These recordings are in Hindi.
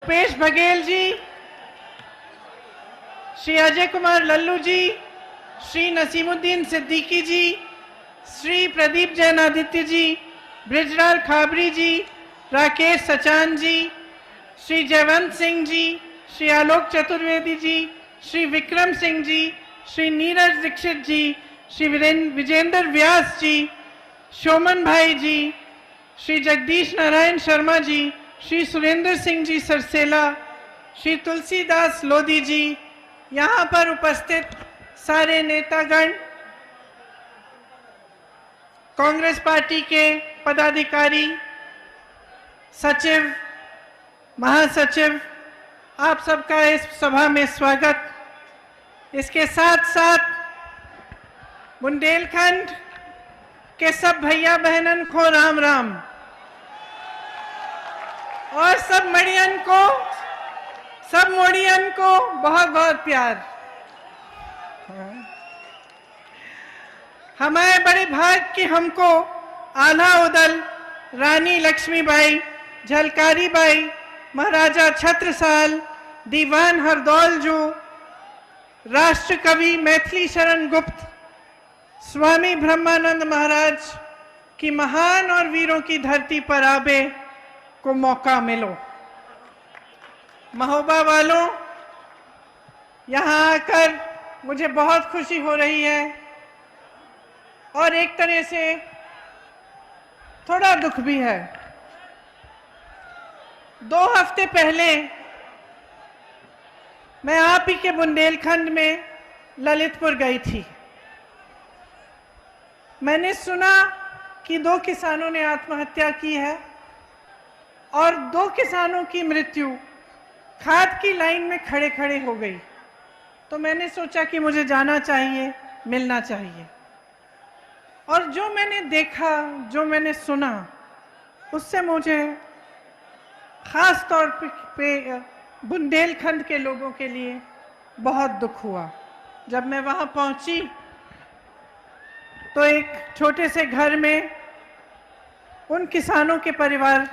भूपेश बघेल जी, श्री अजय कुमार लल्लू जी, श्री नसीमुद्दीन सिद्दीकी जी, श्री प्रदीप जैन आदित्य जी, ब्रिजलाल खाबरी जी, राकेश सचान जी, श्री जयवंत सिंह जी, श्री आलोक चतुर्वेदी जी, श्री विक्रम सिंह जी, श्री नीरज दीक्षित जी, श्री विजेंद्र व्यास जी, शोमन भाई जी, श्री जगदीश नारायण शर्मा जी, श्री सुरेंद्र सिंह जी सरसेला, श्री तुलसीदास लोधी जी, यहाँ पर उपस्थित सारे नेतागण, कांग्रेस पार्टी के पदाधिकारी, सचिव, महासचिव, आप सबका इस सभा में स्वागत। इसके साथ साथ बुंदेलखंड के सब भैया बहनन को राम राम और सब मोड़ियन को बहुत बहुत प्यार। हमारे बड़े भाग की हमको आल्हा उदल रानी लक्ष्मीबाई, झलकारी बाई, महाराजा छत्रसाल, दीवान हरदौलजू, राष्ट्र कवि मैथिली शरण गुप्त, स्वामी ब्रह्मानंद महाराज की महान और वीरों की धरती पर आबे को मौका मिलो। महोबा वालों, यहाँ आकर मुझे बहुत खुशी हो रही है और एक तरह से थोड़ा दुख भी है। 2 हफ्ते पहले मैं आप ही के बुंदेलखंड में ललितपुर गई थी। मैंने सुना कि 2 किसानों ने आत्महत्या की है और 2 किसानों की मृत्यु खाद की लाइन में खड़े खड़े हो गई। तो मैंने सोचा कि मुझे जाना चाहिए, मिलना चाहिए। और जो मैंने देखा, जो मैंने सुना, उससे मुझे खास तौर पे बुंदेलखंड के लोगों के लिए बहुत दुख हुआ। जब मैं वहां पहुंची तो एक छोटे से घर में उन किसानों के परिवार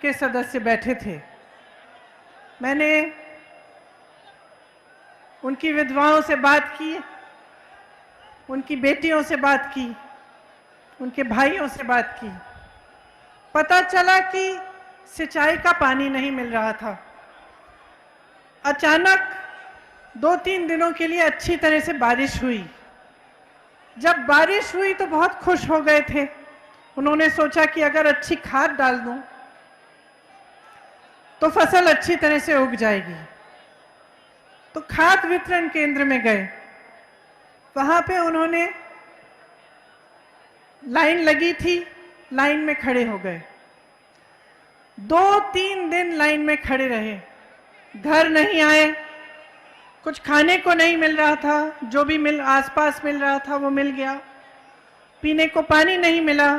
के सदस्य बैठे थे। मैंने उनकी विधवाओं से बात की, उनकी बेटियों से बात की, उनके भाइयों से बात की। पता चला कि सिंचाई का पानी नहीं मिल रहा था। अचानक 2-3 दिनों के लिए अच्छी तरह से बारिश हुई। जब बारिश हुई तो बहुत खुश हो गए थे। उन्होंने सोचा कि अगर अच्छी खाद डाल दूं तो फसल अच्छी तरह से उग जाएगी। तो खाद वितरण केंद्र में गए। वहां पे उन्होंने, लाइन लगी थी, लाइन में खड़े हो गए। 2-3 दिन लाइन में खड़े रहे। घर नहीं आए, कुछ खाने को नहीं मिल रहा था, जो भी आसपास मिल रहा था वो मिल गया। पीने को पानी नहीं मिला।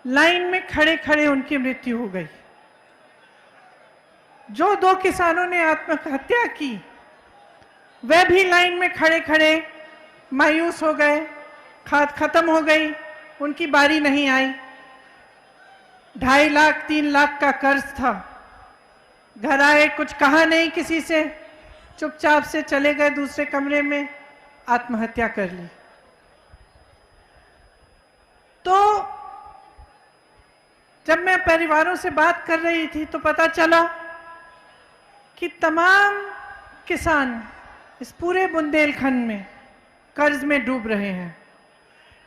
लाइन में खड़े खड़े उनकी मृत्यु हो गई। जो 2 किसानों ने आत्महत्या की, वे भी लाइन में खड़े खड़े मायूस हो गए। खाद खत्म हो गई, उनकी बारी नहीं आई। 2.5 लाख 3 लाख का कर्ज था। घर आए, कुछ कहा नहीं किसी से, चुपचाप से चले गए दूसरे कमरे में, आत्महत्या कर ली। तो जब मैं परिवारों से बात कर रही थी तो पता चला कि तमाम किसान इस पूरे बुंदेलखंड में कर्ज में डूब रहे हैं।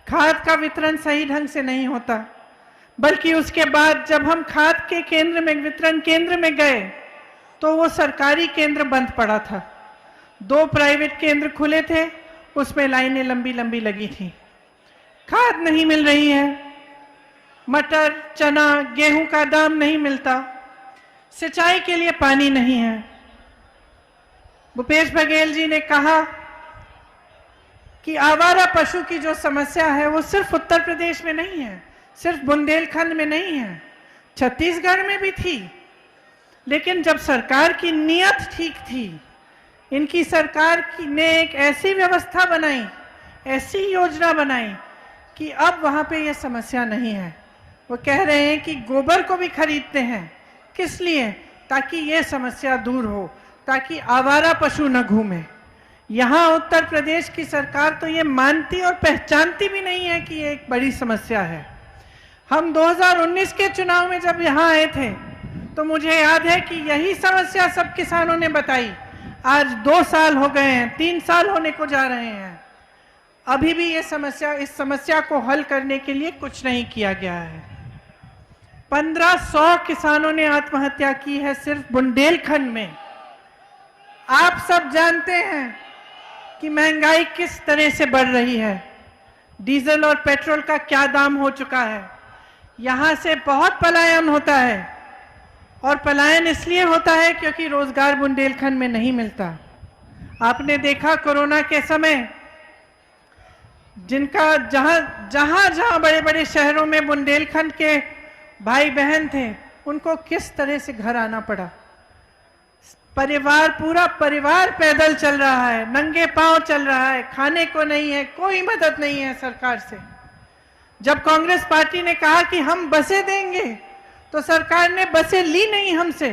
खाद का वितरण सही ढंग से नहीं होता, बल्कि उसके बाद जब हम खाद के केंद्र में, वितरण केंद्र में गए तो वो सरकारी केंद्र बंद पड़ा था। 2 प्राइवेट केंद्र खुले थे, उसमें लाइनें लंबी लंबी लगी थी। खाद नहीं मिल रही है, मटर, चना, गेहूं का दाम नहीं मिलता, सिंचाई के लिए पानी नहीं है। भूपेश बघेल जी ने कहा कि आवारा पशु की जो समस्या है वो सिर्फ उत्तर प्रदेश में नहीं है, सिर्फ बुंदेलखंड में नहीं है, छत्तीसगढ़ में भी थी। लेकिन जब सरकार की नीयत ठीक थी, इनकी सरकार ने एक ऐसी व्यवस्था बनाई, ऐसी योजना बनाई कि अब वहां पे ये समस्या नहीं है। वो कह रहे हैं कि गोबर को भी खरीदते हैं। किस लिए? ताकि ये समस्या दूर हो, ताकि आवारा पशु न घूमे। यहाँ उत्तर प्रदेश की सरकार तो ये मानती और पहचानती भी नहीं है कि ये एक बड़ी समस्या है। हम 2019 के चुनाव में जब यहाँ आए थे तो मुझे याद है कि यही समस्या सब किसानों ने बताई। आज 2 साल हो गए हैं, 3 साल होने को जा रहे हैं, अभी भी ये समस्या, इस समस्या को हल करने के लिए कुछ नहीं किया गया है। 1500 किसानों ने आत्महत्या की है सिर्फ बुंदेलखंड में। आप सब जानते हैं कि महंगाई किस तरह से बढ़ रही है, डीजल और पेट्रोल का क्या दाम हो चुका है। यहाँ से बहुत पलायन होता है, और पलायन इसलिए होता है क्योंकि रोजगार बुंदेलखंड में नहीं मिलता। आपने देखा कोरोना के समय जिनका जहां बड़े बड़े शहरों में बुंदेलखंड के भाई बहन थे, उनको किस तरह से घर आना पड़ा। पूरा परिवार पैदल चल रहा है, नंगे पांव चल रहा है, खाने को नहीं है, कोई मदद नहीं है सरकार से। जब कांग्रेस पार्टी ने कहा कि हम बसें देंगे तो सरकार ने बसें ली नहीं हमसे,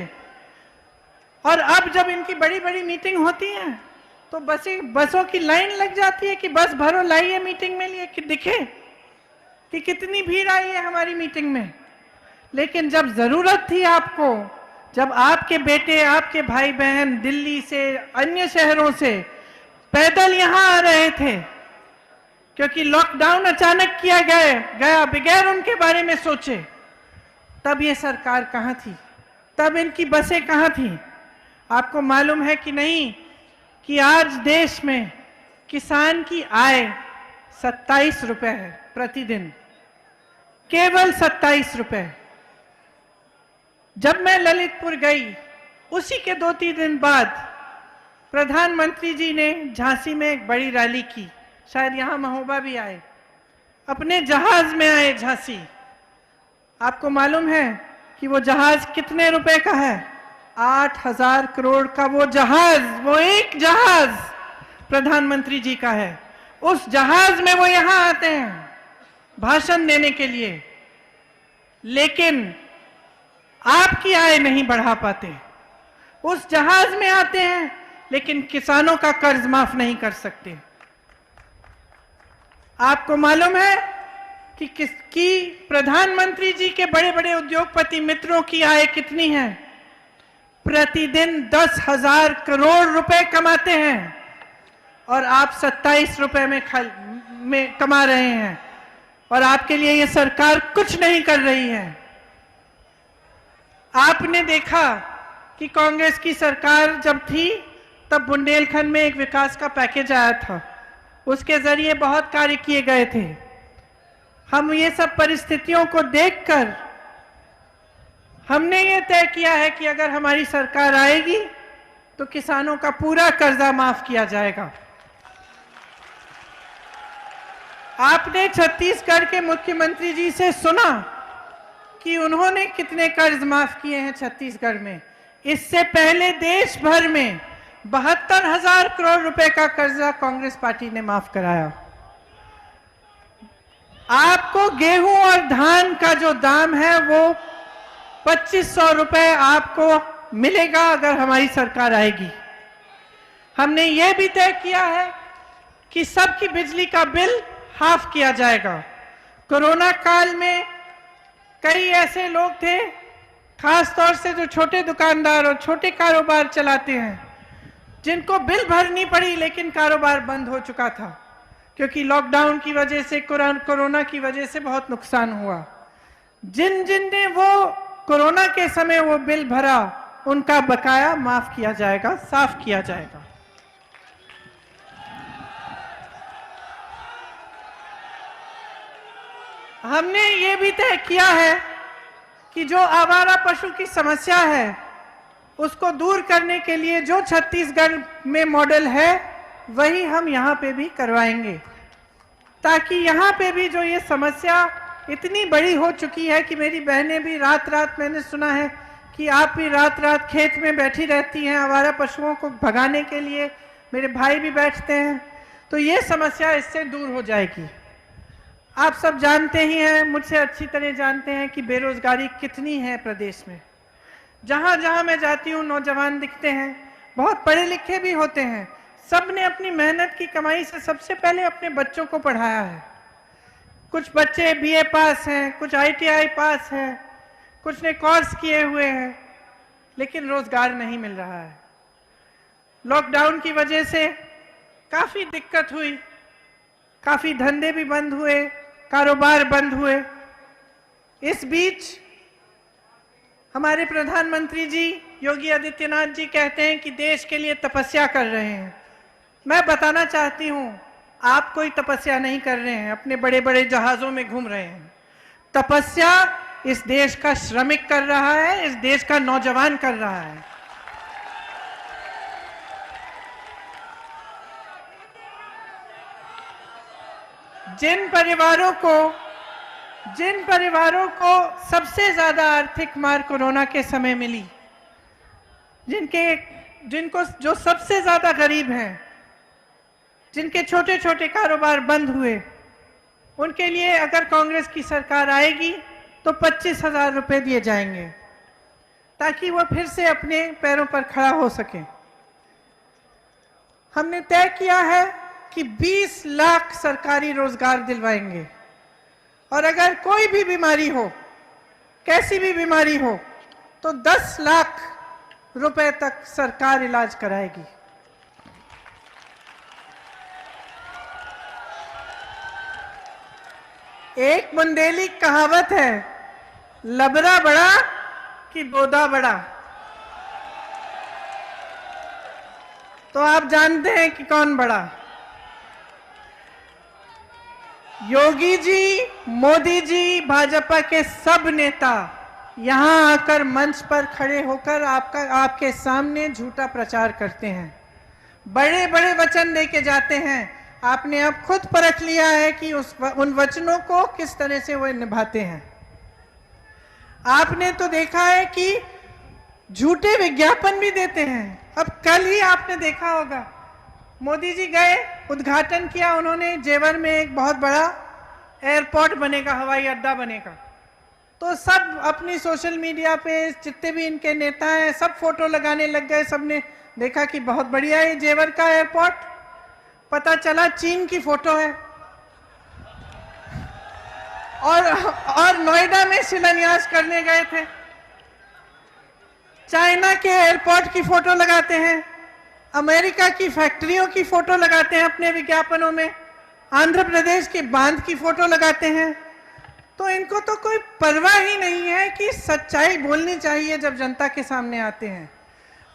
और अब जब इनकी बड़ी बड़ी मीटिंग होती है तो बसों की लाइन लग जाती है कि बस भरो, लाइए मीटिंग में लिए कि दिखे कि कितनी भीड़ आई है हमारी मीटिंग में। लेकिन जब जरूरत थी आपको, जब आपके बेटे, आपके भाई बहन दिल्ली से, अन्य शहरों से पैदल यहां आ रहे थे क्योंकि लॉकडाउन अचानक किया गया बगैर उनके बारे में सोचे, तब ये सरकार कहां थी, तब इनकी बसें कहां थी। आपको मालूम है कि नहीं कि आज देश में किसान की आय 27 रुपए है प्रतिदिन, केवल 27 रुपए। जब मैं ललितपुर गई, उसी के 2-3 दिन बाद प्रधानमंत्री जी ने झांसी में एक बड़ी रैली की, शायद यहां महोबा भी आए, अपने जहाज में आए झांसी। आपको मालूम है कि वो जहाज कितने रुपए का है? 8,000 करोड़ का वो जहाज, वो एक जहाज प्रधानमंत्री जी का है। उस जहाज में वो यहां आते हैं भाषण देने के लिए, लेकिन आपकी आय नहीं बढ़ा पाते। उस जहाज में आते हैं लेकिन किसानों का कर्ज माफ नहीं कर सकते। आपको मालूम है कि प्रधानमंत्री जी के बड़े बड़े उद्योगपति मित्रों की आय कितनी है? प्रतिदिन 10,000 करोड़ रुपए कमाते हैं, और आप 27 रुपए में कमा रहे हैं, और आपके लिए ये सरकार कुछ नहीं कर रही है। आपने देखा कि कांग्रेस की सरकार जब थी तब बुंदेलखंड में एक विकास का पैकेज आया था, उसके जरिए बहुत कार्य किए गए थे। हम ये सब परिस्थितियों को देखकर हमने ये तय किया है कि अगर हमारी सरकार आएगी तो किसानों का पूरा कर्जा माफ किया जाएगा। आपने छत्तीसगढ़ के मुख्यमंत्री जी से सुना कि उन्होंने कितने कर्ज माफ किए हैं छत्तीसगढ़ में। इससे पहले देश भर में 72,000 करोड़ रुपए का कर्जा कांग्रेस पार्टी ने माफ कराया। आपको गेहूं और धान का जो दाम है वो 2,500 रुपए आपको मिलेगा अगर हमारी सरकार आएगी। हमने ये भी तय किया है कि सबकी बिजली का बिल हाफ किया जाएगा। कोरोना काल में कई ऐसे लोग थे, खास तौर से जो छोटे दुकानदार और छोटे कारोबार चलाते हैं, जिनको बिल भरनी पड़ी लेकिन कारोबार बंद हो चुका था क्योंकि लॉकडाउन की वजह से, कोरोना की वजह से बहुत नुकसान हुआ। जिन ने वो कोरोना के समय वो बिल भरा, उनका बकाया माफ किया जाएगा, साफ किया जाएगा। हमने ये भी तय किया है कि जो आवारा पशु की समस्या है उसको दूर करने के लिए जो छत्तीसगढ़ में मॉडल है वही हम यहाँ पे भी करवाएंगे, ताकि यहाँ पे भी जो ये समस्या इतनी बड़ी हो चुकी है कि मेरी बहनें भी रात रात, मैंने सुना है कि आप भी रात रात खेत में बैठी रहती हैं आवारा पशुओं को भगाने के लिए, मेरे भाई भी बैठते हैं, तो ये समस्या इससे दूर हो जाएगी। आप सब जानते ही हैं, मुझसे अच्छी तरह जानते हैं कि बेरोजगारी कितनी है प्रदेश में। जहां जहां मैं जाती हूँ नौजवान दिखते हैं, बहुत पढ़े लिखे भी होते हैं। सब ने अपनी मेहनत की कमाई से सबसे पहले अपने बच्चों को पढ़ाया है। कुछ बच्चे बीए पास हैं, कुछ आईटीआई पास हैं, कुछ ने कोर्स किए हुए हैं, लेकिन रोजगार नहीं मिल रहा है। लॉकडाउन की वजह से काफी दिक्कत हुई, काफी धंधे भी बंद हुए, कारोबार बंद हुए। इस बीच हमारे प्रधानमंत्री जी योगी आदित्यनाथ जी कहते हैं कि देश के लिए तपस्या कर रहे हैं। मैं बताना चाहती हूं, आप कोई तपस्या नहीं कर रहे हैं, अपने बड़े बड़े जहाजों में घूम रहे हैं। तपस्या इस देश का श्रमिक कर रहा है, इस देश का नौजवान कर रहा है। जिन परिवारों को सबसे ज्यादा आर्थिक मार कोरोना के समय मिली, जिनको जो सबसे ज्यादा गरीब हैं, जिनके छोटे छोटे कारोबार बंद हुए, उनके लिए अगर कांग्रेस की सरकार आएगी तो 25,000 रुपए दिए जाएंगे ताकि वो फिर से अपने पैरों पर खड़ा हो सके। हमने तय किया है कि 20 लाख सरकारी रोजगार दिलवाएंगे, और अगर कोई भी बीमारी हो, कैसी भी बीमारी हो, तो 10 लाख रुपए तक सरकार इलाज कराएगी। एक बुंदेली कहावत है, लबरा बड़ा कि बोदा बड़ा। तो आप जानते हैं कि कौन बड़ा। योगी जी, मोदी जी, भाजपा के सब नेता यहां आकर मंच पर खड़े होकर आपके सामने झूठा प्रचार करते हैं, बड़े बड़े वचन देके जाते हैं। आपने अब खुद परख लिया है कि उन वचनों को किस तरह से वो निभाते हैं। आपने तो देखा है कि झूठे विज्ञापन भी देते हैं। अब कल ही आपने देखा होगा, मोदी जी गए, उद्घाटन किया उन्होंने, जेवर में एक बहुत बड़ा एयरपोर्ट बनेगा, हवाई अड्डा बनेगा। तो सब अपनी सोशल मीडिया पे जितने भी इनके नेता हैं सब फोटो लगाने लग गए। सबने देखा कि बहुत बढ़िया है जेवर का एयरपोर्ट। पता चला चीन की फोटो है, और नोएडा में शिलान्यास करने गए थे। चाइना के एयरपोर्ट की फोटो लगाते हैं, अमेरिका की फैक्ट्रियों की फोटो लगाते हैं अपने विज्ञापनों में, आंध्र प्रदेश के बांध की फोटो लगाते हैं। तो इनको तो कोई परवाह ही नहीं है कि सच्चाई बोलनी चाहिए जब जनता के सामने आते हैं।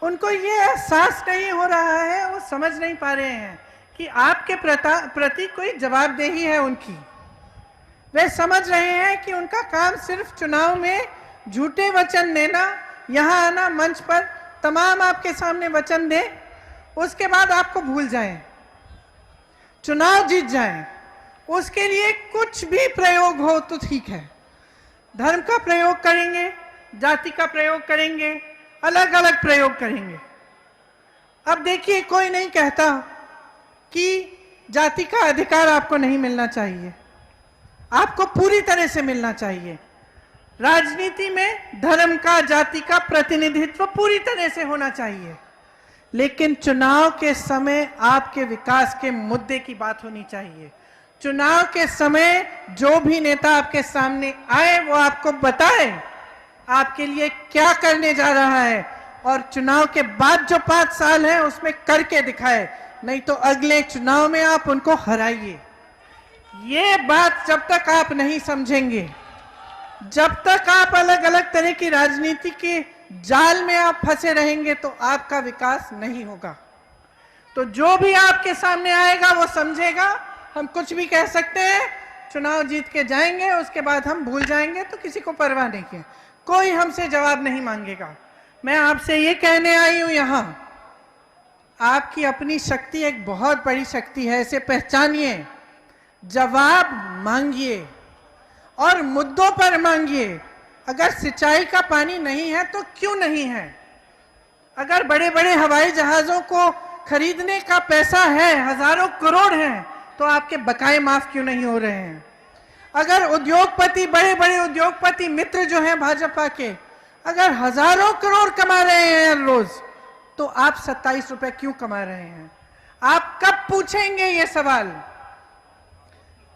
उनको ये एहसास नहीं हो रहा है, वो समझ नहीं पा रहे हैं कि आपके प्रति कोई जवाबदेही है उनकी। वे समझ रहे हैं कि उनका काम सिर्फ चुनाव में झूठे वचन देना, यहाँ आना, मंच पर तमाम आपके सामने वचन दें, उसके बाद आपको भूल जाएं, चुनाव जीत जाएं। उसके लिए कुछ भी प्रयोग हो तो ठीक है, धर्म का प्रयोग करेंगे, जाति का प्रयोग करेंगे, अलग अलग प्रयोग करेंगे। अब देखिए, कोई नहीं कहता कि जाति का अधिकार आपको नहीं मिलना चाहिए, आपको पूरी तरह से मिलना चाहिए। राजनीति में धर्म का, जाति का प्रतिनिधित्व पूरी तरह से होना चाहिए, लेकिन चुनाव के समय आपके विकास के मुद्दे की बात होनी चाहिए। चुनाव के समय जो भी नेता आपके सामने आए वो आपको बताए आपके लिए क्या करने जा रहा है, और चुनाव के बाद जो 5 साल है उसमें करके दिखाए, नहीं तो अगले चुनाव में आप उनको हराइए। ये बात जब तक आप नहीं समझेंगे, जब तक आप अलग अलग तरह की राजनीति के जाल में आप फंसे रहेंगे, तो आपका विकास नहीं होगा। तो जो भी आपके सामने आएगा वो समझेगा हम कुछ भी कह सकते हैं, चुनाव जीत के जाएंगे, उसके बाद हम भूल जाएंगे, तो किसी को परवाह नहीं है, कोई हमसे जवाब नहीं मांगेगा। मैं आपसे ये कहने आई हूं, यहां आपकी अपनी शक्ति एक बहुत बड़ी शक्ति है, इसे पहचानिए, जवाब मांगिए और मुद्दों पर मांगिए। अगर सिंचाई का पानी नहीं है तो क्यों नहीं है? अगर बड़े बड़े हवाई जहाजों को खरीदने का पैसा है, हजारों करोड़ हैं, तो आपके बकाए माफ क्यों नहीं हो रहे हैं? अगर उद्योगपति, बड़े बड़े उद्योगपति मित्र जो हैं भाजपा के, अगर हजारों करोड़ कमा रहे हैं हर रोज, तो आप 27 रुपए क्यों कमा रहे हैं? आप कब पूछेंगे ये सवाल?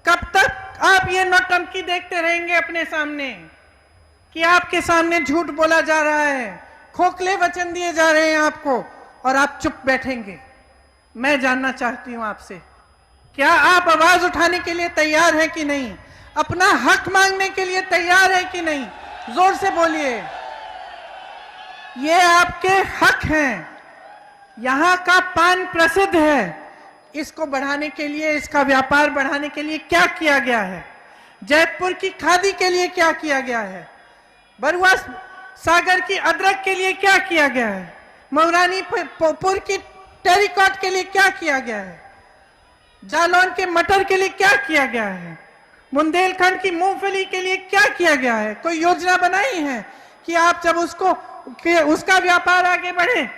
कब तक आप ये नौटंकी देखते रहेंगे अपने सामने कि आपके सामने झूठ बोला जा रहा है, खोखले वचन दिए जा रहे हैं आपको, और आप चुप बैठेंगे? मैं जानना चाहती हूं आपसे, क्या आप आवाज उठाने के लिए तैयार हैं कि नहीं? अपना हक मांगने के लिए तैयार है कि नहीं? जोर से बोलिए। ये आपके हक हैं। यहां का पान प्रसिद्ध है, इसको बढ़ाने के लिए, इसका व्यापार बढ़ाने के लिए क्या किया गया है? जैतपुर की खादी के लिए क्या किया गया है? बरुआ सागर की अदरक के लिए क्या किया गया है? मऊरानीपुर की टेरिकॉट के लिए क्या किया गया है? जालौन के मटर के लिए क्या किया गया है? बुंदेलखंड की मूंगफली के लिए क्या किया गया है? कोई योजना बनाई है कि आप जब उसका व्यापार आगे बढ़े?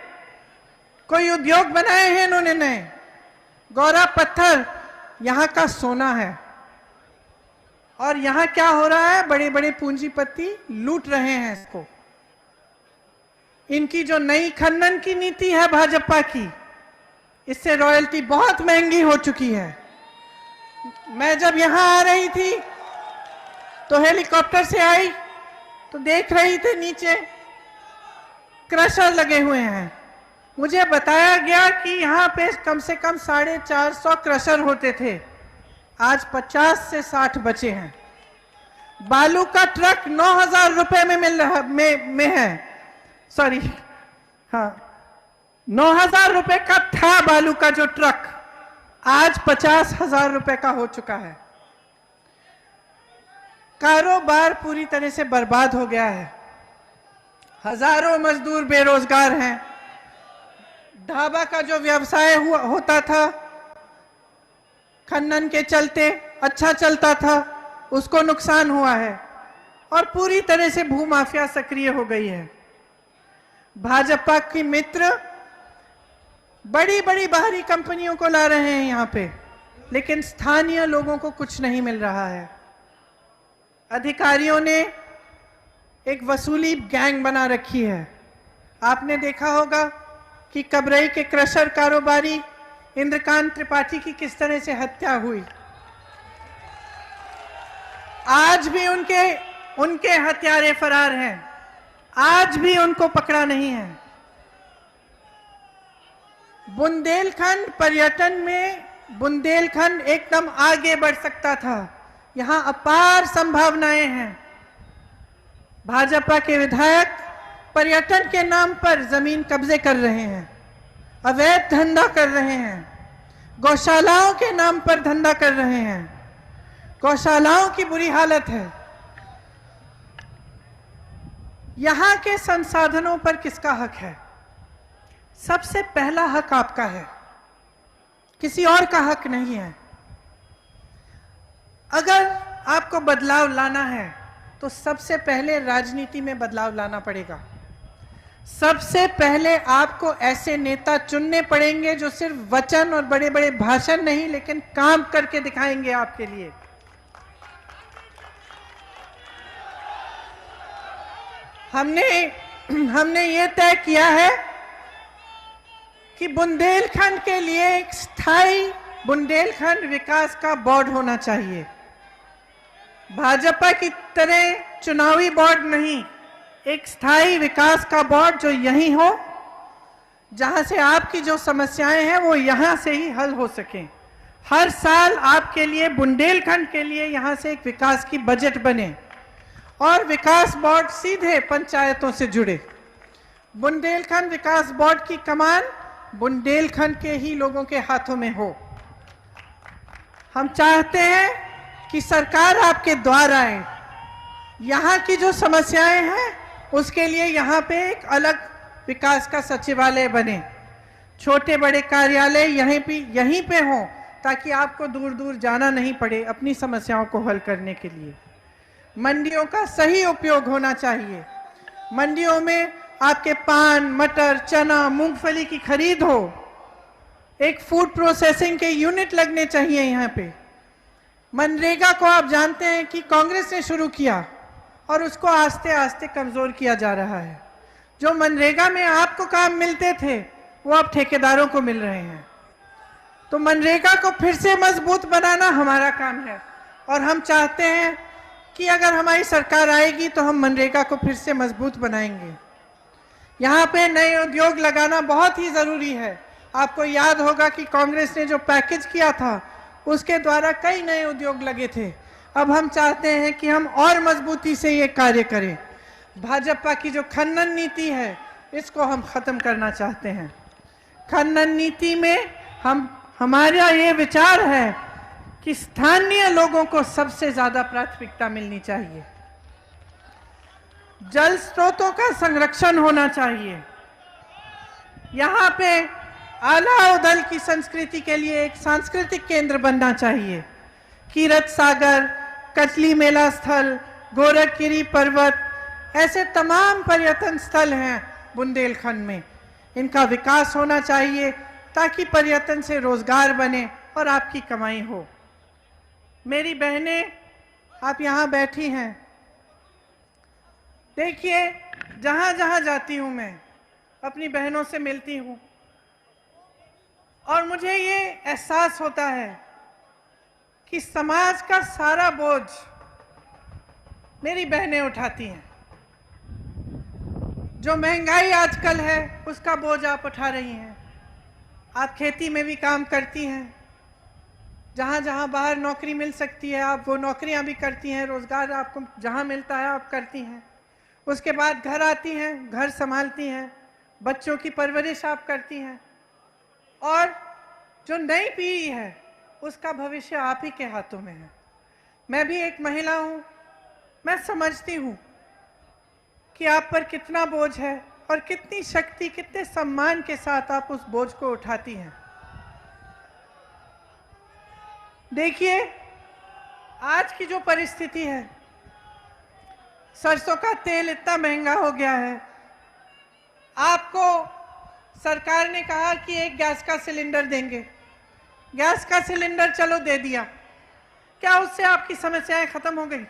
कोई उद्योग बनाए हैं इन्होंने नए? गौरा पत्थर यहां का सोना है, और यहां क्या हो रहा है? बड़े बड़े पूंजीपति लूट रहे हैं इसको। इनकी जो नई खनन की नीति है भाजपा की, इससे रॉयल्टी बहुत महंगी हो चुकी है। मैं जब यहां आ रही थी तो हेलीकॉप्टर से आई तो देख रही थी नीचे क्रशर लगे हुए हैं। मुझे बताया गया कि यहां पे कम से कम 450 क्रशर होते थे, आज 50 से 60 बचे हैं। बालू का ट्रक 9,000 रुपए में मिल रहा में है, सॉरी, हाँ, 9,000 रुपए का था बालू का जो ट्रक, आज 50,000 रुपए का हो चुका है। कारोबार पूरी तरह से बर्बाद हो गया है। हजारों मजदूर बेरोजगार हैं। ढाबा का जो व्यवसाय होता था, खनन के चलते अच्छा चलता था, उसको नुकसान हुआ है, और पूरी तरह से भूमाफिया सक्रिय हो गई है। भाजपा की मित्र बड़ी बड़ी बाहरी कंपनियों को ला रहे हैं यहां पे, लेकिन स्थानीय लोगों को कुछ नहीं मिल रहा है। अधिकारियों ने एक वसूली गैंग बना रखी है। आपने देखा होगा कि कबरई के क्रशर कारोबारी इंद्रकांत त्रिपाठी की किस तरह से हत्या हुई। आज भी उनके हत्यारे फरार हैं, आज भी उनको पकड़ा नहीं है। बुंदेलखंड पर्यटन में बुंदेलखंड एकदम आगे बढ़ सकता था। यहां अपार संभावनाएं हैं। भाजपा के विधायक पर्यटन के नाम पर जमीन कब्जे कर रहे हैं, अवैध धंधा कर रहे हैं, गौशालाओं के नाम पर धंधा कर रहे हैं। गौशालाओं की बुरी हालत है। यहां के संसाधनों पर किसका हक है? सबसे पहला हक आपका है, किसी और का हक नहीं है। अगर आपको बदलाव लाना है तो सबसे पहले राजनीति में बदलाव लाना पड़ेगा। सबसे पहले आपको ऐसे नेता चुनने पड़ेंगे जो सिर्फ वचन और बड़े बड़े भाषण नहीं, लेकिन काम करके दिखाएंगे आपके लिए। हमने ये तय किया है कि बुंदेलखंड के लिए एक स्थायी बुंदेलखंड विकास का बोर्ड होना चाहिए। भाजपा की तरह चुनावी बोर्ड नहीं, एक स्थायी विकास का बोर्ड जो यही हो, जहां से आपकी जो समस्याएं हैं वो यहां से ही हल हो सकें। हर साल आपके लिए, बुंदेलखंड के लिए यहां से एक विकास की बजट बने और विकास बोर्ड सीधे पंचायतों से जुड़े। बुंदेलखंड विकास बोर्ड की कमान बुंदेलखंड के ही लोगों के हाथों में हो। हम चाहते हैं कि सरकार आपके द्वार आए। यहाँ की जो समस्याएं हैं उसके लिए यहाँ पे एक अलग विकास का सचिवालय बने, छोटे बड़े कार्यालय यहीं पे हों, ताकि आपको दूर दूर जाना नहीं पड़े अपनी समस्याओं को हल करने के लिए। मंडियों का सही उपयोग होना चाहिए। मंडियों में आपके पान, मटर, चना, मूंगफली की खरीद हो। एक फूड प्रोसेसिंग के यूनिट लगने चाहिए यहाँ पे। मनरेगा को आप जानते हैं कि कांग्रेस ने शुरू किया, और उसको आस्ते आस्ते कमज़ोर किया जा रहा है। जो मनरेगा में आपको काम मिलते थे वो अब ठेकेदारों को मिल रहे हैं। तो मनरेगा को फिर से मजबूत बनाना हमारा काम है और हम चाहते हैं कि अगर हमारी सरकार आएगी तो हम मनरेगा को फिर से मजबूत बनाएंगे। यहाँ पे नए उद्योग लगाना बहुत ही ज़रूरी है। आपको याद होगा कि कांग्रेस ने जो पैकेज किया था उसके द्वारा कई नए उद्योग लगे थे। अब हम चाहते हैं कि हम और मजबूती से ये कार्य करें। भाजपा की जो खनन नीति है इसको हम ख़त्म करना चाहते हैं। खनन नीति में हमारा ये विचार है कि स्थानीय लोगों को सबसे ज़्यादा प्राथमिकता मिलनी चाहिए। जल स्रोतों का संरक्षण होना चाहिए। यहाँ पे आला उदल की संस्कृति के लिए एक सांस्कृतिक केंद्र बनना चाहिए। कीरत सागर, कचली मेला स्थल, गोरखगिरी पर्वत, ऐसे तमाम पर्यटन स्थल हैं बुंदेलखंड में। इनका विकास होना चाहिए ताकि पर्यटन से रोजगार बने और आपकी कमाई हो। मेरी बहनें, आप यहाँ बैठी हैं। देखिए, जहाँ जहाँ जाती हूँ मैं अपनी बहनों से मिलती हूँ और मुझे ये एहसास होता है कि समाज का सारा बोझ मेरी बहनें उठाती हैं। जो महंगाई आजकल है उसका बोझ आप उठा रही हैं। आप खेती में भी काम करती हैं। जहाँ जहाँ बाहर नौकरी मिल सकती है आप वो नौकरियाँ भी करती हैं। रोजगार आपको जहाँ मिलता है आप करती हैं। उसके बाद घर आती हैं, घर संभालती हैं, बच्चों की परवरिश आप करती हैं और जो नई पीढ़ी है उसका भविष्य आप ही के हाथों में है। मैं भी एक महिला हूँ, मैं समझती हूँ कि आप पर कितना बोझ है और कितनी शक्ति, कितने सम्मान के साथ आप उस बोझ को उठाती हैं। देखिए, आज की जो परिस्थिति है, सरसों का तेल इतना महंगा हो गया है। आपको सरकार ने कहा कि एक गैस का सिलेंडर देंगे। गैस का सिलेंडर चलो दे दिया। क्या उससे आपकी समस्याएं खत्म हो गई?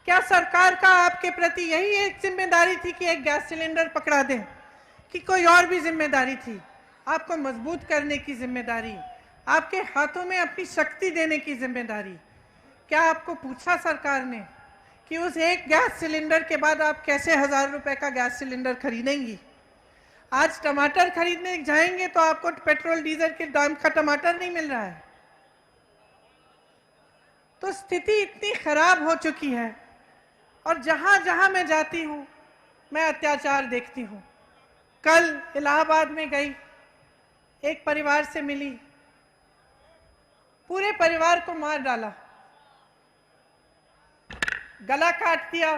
क्या सरकार का आपके प्रति यही एक जिम्मेदारी थी कि एक गैस सिलेंडर पकड़ा दें, कि कोई और भी जिम्मेदारी थी? आपको मजबूत करने की जिम्मेदारी, आपके हाथों में अपनी शक्ति देने की जिम्मेदारी। क्या आपको पूछा सरकार ने कि उस एक गैस सिलेंडर के बाद आप कैसे 1000 रुपए का गैस सिलेंडर खरीदेंगी? आज टमाटर खरीदने जाएंगे तो आपको पेट्रोल डीजल के दाम का टमाटर नहीं मिल रहा है। तो स्थिति इतनी खराब हो चुकी है और जहां जहां मैं जाती हूं मैं अत्याचार देखती हूं। कल इलाहाबाद में गई, एक परिवार से मिली, पूरे परिवार को मार डाला, गला काट दिया,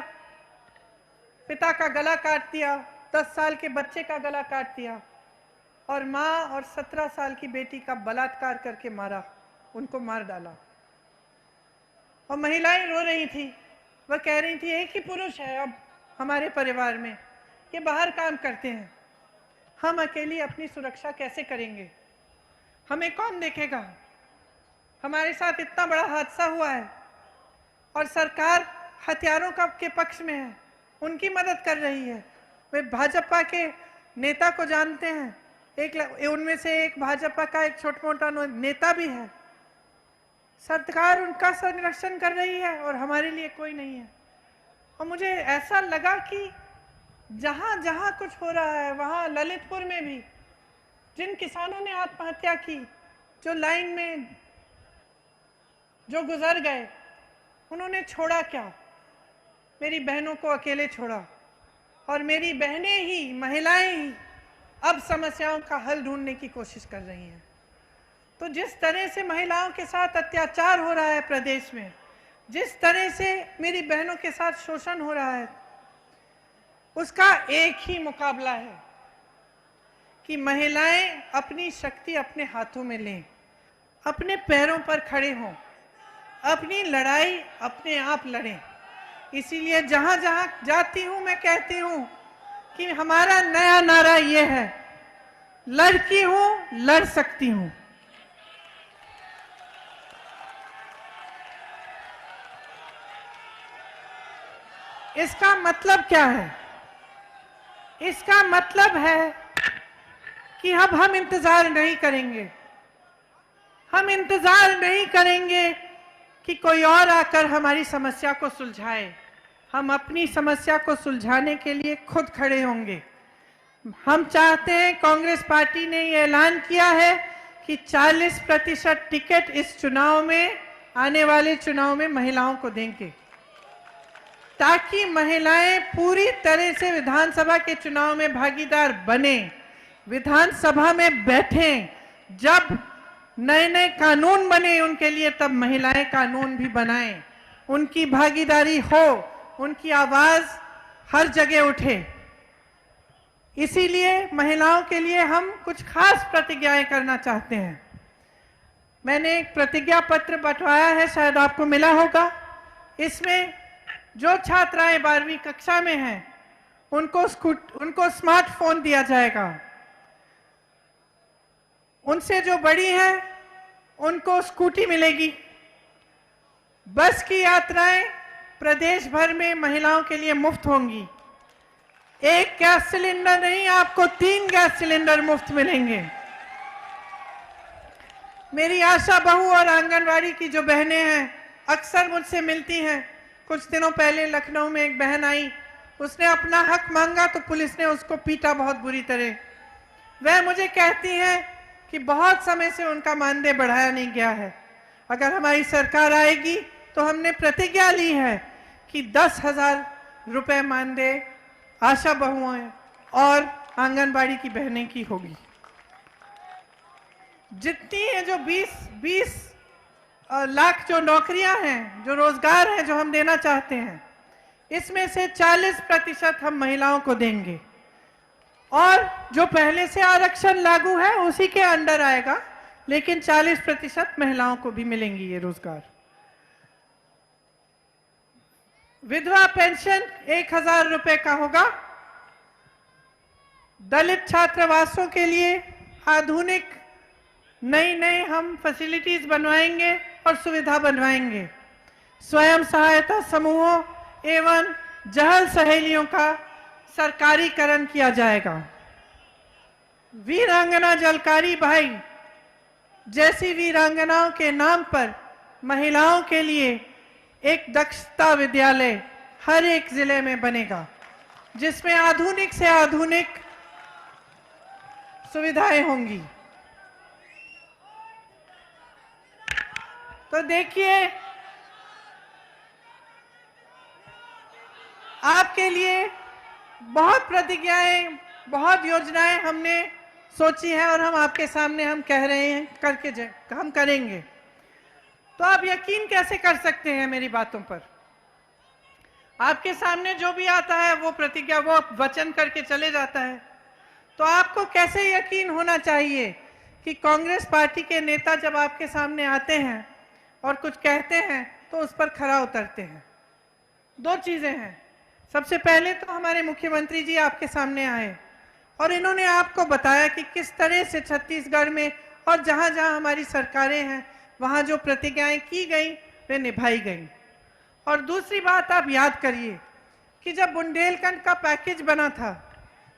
पिता का गला काट दिया, 10 साल के बच्चे का गला काट दिया और माँ और 17 साल की बेटी का बलात्कार करके मारा, उनको मार डाला। और महिलाएं रो रही थी। वह कह रही थी एक ही पुरुष है अब हमारे परिवार में, ये बाहर काम करते हैं, हम अकेली अपनी सुरक्षा कैसे करेंगे? हमें कौन देखेगा? हमारे साथ इतना बड़ा हादसा हुआ है और सरकार हथियारों के पक्ष में है, उनकी मदद कर रही है। वे भाजपा के नेता को जानते हैं, उनमें से एक भाजपा का एक छोटा मोटा नेता भी है। सरकार उनका संरक्षण कर रही है और हमारे लिए कोई नहीं है। और मुझे ऐसा लगा कि जहां जहां कुछ हो रहा है वहां ललितपुर में भी जिन किसानों ने आत्महत्या की, जो लाइन में जो गुजर गए, उन्होंने छोड़ा क्या? मेरी बहनों को अकेले छोड़ा। और मेरी बहनें ही, महिलाएं ही अब समस्याओं का हल ढूंढने की कोशिश कर रही हैं। तो जिस तरह से महिलाओं के साथ अत्याचार हो रहा है प्रदेश में, जिस तरह से मेरी बहनों के साथ शोषण हो रहा है, उसका एक ही मुकाबला है कि महिलाएं अपनी शक्ति अपने हाथों में लें, अपने पैरों पर खड़े हों, अपनी लड़ाई अपने आप लड़ें। इसीलिए जहां जहां जाती हूं मैं कहती हूं कि हमारा नया नारा ये है, लड़की हूं, लड़ सकती हूं। इसका मतलब क्या है? इसका मतलब है कि अब हम इंतजार नहीं करेंगे। हम इंतजार नहीं करेंगे कि कोई और आकर हमारी समस्या को सुलझाए। हम अपनी समस्या को सुलझाने के लिए खुद खड़े होंगे। हम चाहते हैं, कांग्रेस पार्टी ने ये ऐलान किया है कि 40% टिकट इस चुनाव में, आने वाले चुनाव में महिलाओं को देंगे, ताकि महिलाएं पूरी तरह से विधानसभा के चुनाव में भागीदार बने, विधानसभा में बैठें। जब नए नए कानून बने उनके लिए, तब महिलाएं कानून भी बनाएं, उनकी भागीदारी हो, उनकी आवाज हर जगह उठे। इसीलिए महिलाओं के लिए हम कुछ खास प्रतिज्ञाएं करना चाहते हैं। मैंने एक प्रतिज्ञा पत्र बंटवाया है, शायद आपको मिला होगा। इसमें जो छात्राएं 12वीं कक्षा में हैं उनको स्मार्टफोन दिया जाएगा। उनसे जो बड़ी हैं उनको स्कूटी मिलेगी। बस की यात्राएं प्रदेश भर में महिलाओं के लिए मुफ्त होंगी। एक गैस सिलेंडर नहीं, आपको 3 गैस सिलेंडर मुफ्त मिलेंगे। मेरी आशा बहू और आंगनवाड़ी की जो बहनें हैं अक्सर मुझसे मिलती हैं। कुछ दिनों पहले लखनऊ में एक बहन आई, उसने अपना हक मांगा तो पुलिस ने उसको पीटा बहुत बुरी तरह। वह मुझे कहती हैं कि बहुत समय से उनका मानदेय बढ़ाया नहीं गया है। अगर हमारी सरकार आएगी तो हमने प्रतिज्ञा ली है कि 10,000 रुपए मानदेय आशा बहुओं और आंगनबाड़ी की बहनें की होगी। जितनी है जो 20 लाख जो नौकरियां हैं, जो रोजगार हैं, जो हम देना चाहते हैं, इसमें से 40% हम महिलाओं को देंगे। और जो पहले से आरक्षण लागू है उसी के अंडर आएगा, लेकिन 40% महिलाओं को भी मिलेंगी ये रोजगार। विधवा पेंशन 1,000 रुपए का होगा। दलित छात्रावासों के लिए आधुनिक नई हम फैसिलिटीज बनवाएंगे और सुविधा बनवाएंगे। स्वयं सहायता समूहों एवं जहल सहेलियों का सरकारीकरण किया जाएगा। वीरांगना जलकारी भाई जैसी वीरांगनाओं के नाम पर महिलाओं के लिए एक दक्षता विद्यालय हर एक जिले में बनेगा, जिसमें आधुनिक से आधुनिक सुविधाएं होंगी। तो देखिए, आपके लिए बहुत प्रतिज्ञाएं, बहुत योजनाएं हमने सोची है और हम आपके सामने हम कह रहे हैं हम करेंगे। तो आप यकीन कैसे कर सकते हैं मेरी बातों पर? आपके सामने जो भी आता है वो प्रतिज्ञा, वो वचन करके चले जाता है। तो आपको कैसे यकीन होना चाहिए कि कांग्रेस पार्टी के नेता जब आपके सामने आते हैं और कुछ कहते हैं तो उस पर खरा उतरते हैं। 2 चीजें हैं। सबसे पहले तो हमारे मुख्यमंत्री जी आपके सामने आए और इन्होंने आपको बताया कि किस तरह से छत्तीसगढ़ में और जहां जहां हमारी सरकारें हैं वहां जो प्रतिज्ञाएं की गई वे निभाई गई। और दूसरी बात, आप याद करिए कि जब बुंदेलखंड का पैकेज बना था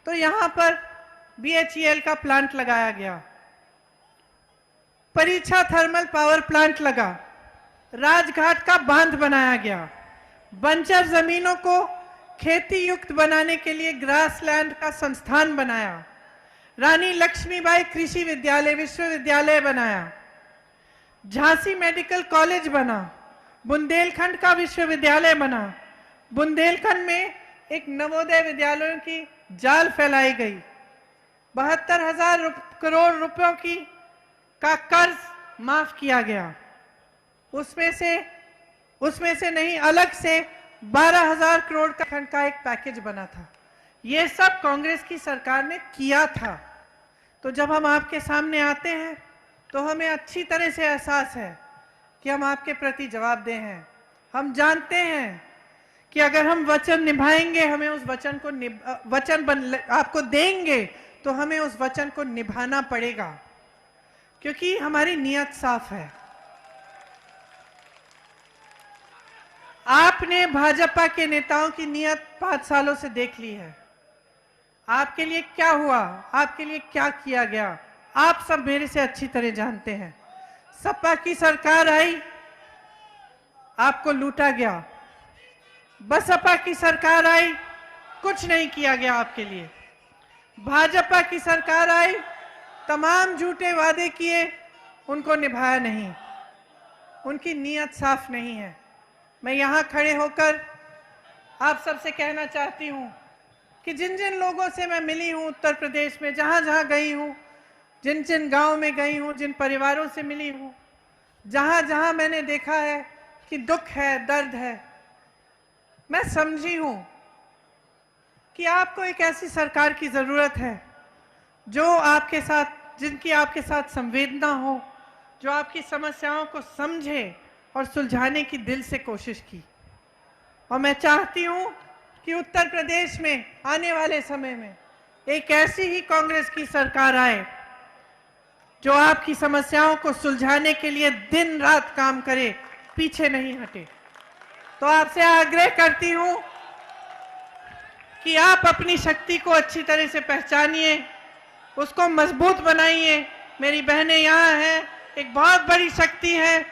तो यहां पर BHEL का प्लांट लगाया गया, परीक्षा थर्मल पावर प्लांट लगा, राजघाट का बांध बनाया गया, बंजर जमीनों को खेती युक्त बनाने के लिए ग्रासलैंड का संस्थान बनाया, रानी लक्ष्मीबाई कृषि विद्यालय विश्वविद्यालय बनाया, झांसी मेडिकल कॉलेज बना, बुंदेलखंड का विश्वविद्यालय बना। बुंदेलखंड में एक नवोदय विद्यालयों की जाल फैलाई गई। 72,000 करोड़ रुपयों का कर्ज माफ किया गया। उसमें से नहीं, अलग से 12,000 करोड़ का एक पैकेज बना था। ये सब कांग्रेस की सरकार ने किया था। तो जब हम आपके सामने आते हैं तो हमें अच्छी तरह से एहसास है कि हम आपके प्रति जवाबदेह हैं। हम जानते हैं कि अगर हम वचन निभाएंगे, हमें उस वचन को आपको देंगे तो हमें उस वचन को निभाना पड़ेगा, क्योंकि हमारी नीयत साफ है। आपने भाजपा के नेताओं की नीयत 5 सालों से देख ली है। आपके लिए क्या हुआ, आपके लिए क्या किया गया, आप सब मेरे से अच्छी तरह जानते हैं। सपा की सरकार आई, आपको लूटा गया। बसपा की सरकार आई, कुछ नहीं किया गया आपके लिए। भाजपा की सरकार आई, तमाम झूठे वादे किए, उनको निभाया नहीं। उनकी नीयत साफ नहीं है। मैं यहां खड़े होकर आप सबसे कहना चाहती हूं कि जिन जिन लोगों से मैं मिली हूं उत्तर प्रदेश में, जहां जहां गई हूं, जिन जिन गांव में गई हूं, जिन परिवारों से मिली हूं, जहां जहां मैंने देखा है कि दुख है, दर्द है, मैं समझी हूं कि आपको एक ऐसी सरकार की जरूरत है जो आपके साथ, जिनकी आपके साथ संवेदना हो, जो आपकी समस्याओं को समझे और सुलझाने की दिल से कोशिश की। और मैं चाहती हूं कि उत्तर प्रदेश में आने वाले समय में एक ऐसी ही कांग्रेस की सरकार आए जो आपकी समस्याओं को सुलझाने के लिए दिन रात काम करे, पीछे नहीं हटे। तो आपसे आग्रह करती हूं कि आप अपनी शक्ति को अच्छी तरह से पहचानिए, उसको मजबूत बनाइए। मेरी बहनें यहाँ हैं, एक बहुत बड़ी शक्ति है।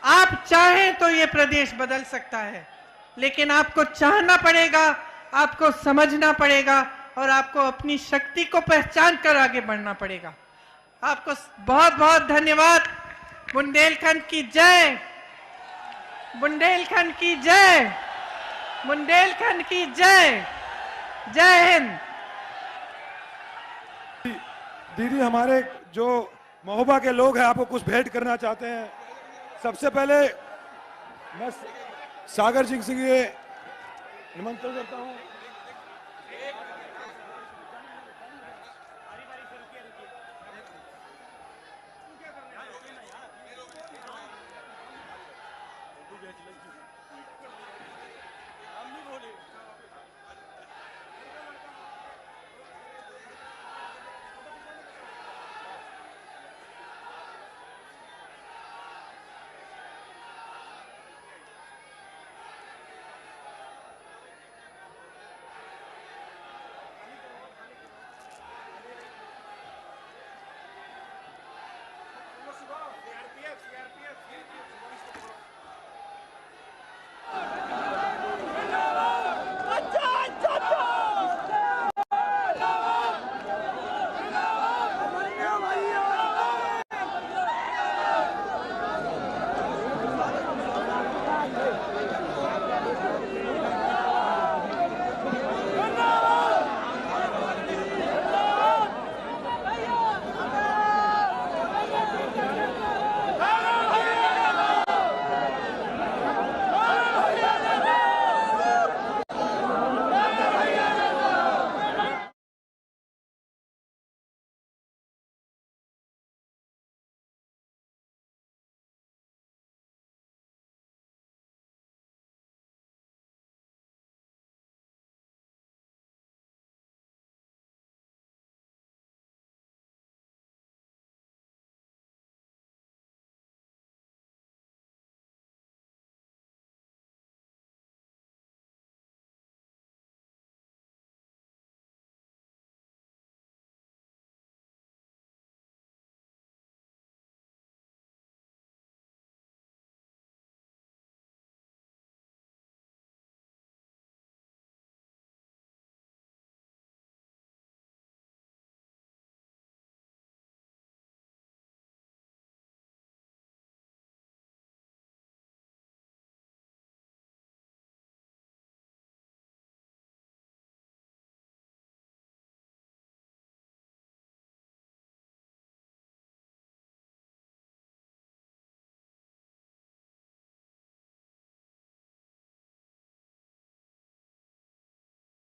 आप चाहें तो ये प्रदेश बदल सकता है, लेकिन आपको चाहना पड़ेगा, आपको समझना पड़ेगा और आपको अपनी शक्ति को पहचान कर आगे बढ़ना पड़ेगा। आपको बहुत बहुत धन्यवाद। बुंदेलखंड की जय, बुंदेलखंड की जय, बुंदेलखंड की जय। जय हिंद। दीदी, हमारे जो महोबा के लोग हैं आपको कुछ भेंट करना चाहते हैं। सबसे पहले मैं सागर सिंह ये निमंत्रण करता हूं।